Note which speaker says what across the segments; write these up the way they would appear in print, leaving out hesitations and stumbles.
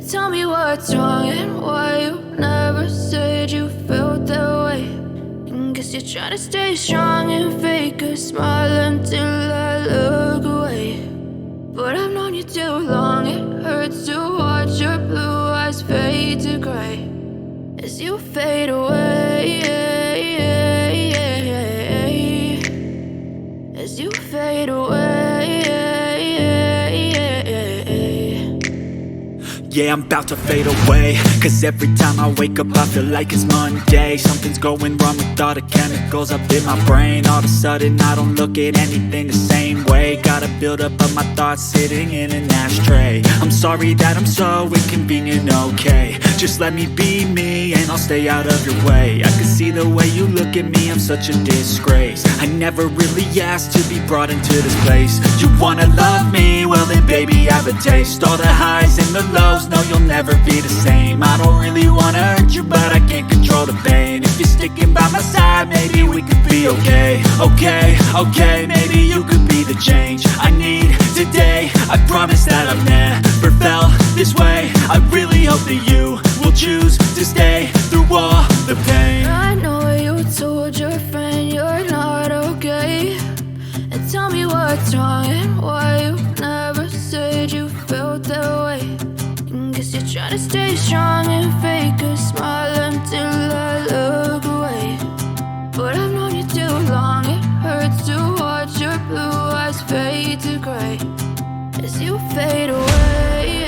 Speaker 1: Tell me what's wrong and why you never said you felt that way. And guess you're trying to stay strong and fake a smile until I look away. But I've known you too long, it hurts to watch your blue eyes fade to gray as you fade away. As you fade away.
Speaker 2: Yeah, I'm about to fade away, cause every time I wake up I feel like it's Monday. Something's going wrong with all the chemicals up in my brain. All of a sudden I don't look at anything the same way. Got a buildup of my thoughts sitting in an ashtray. I'm sorry that I'm so inconvenient, okay. Just let me be me and I'll stay out of your way. I can see the way you look at me, I'm such a disgrace. I never really asked to be brought into this place. You wanna love me? Well then baby have a taste. All the highs and the lows, no, you'll never be the same. I don't really wanna hurt you, but I can't control the pain. If you're sticking by my side, maybe we could be okay. Okay, maybe you could be the change I need today. I promise that I've never felt this way. I really hope that you will choose to stay through all the pain.
Speaker 1: I know you told your friend you're not okay. And tell me what's wrong and why you never said you felt that way. Guess you're trying to stay strong and fake a smile until I look away. But I've known you too long, it hurts to watch your blue eyes fade to gray as you fade away.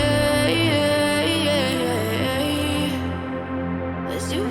Speaker 1: As you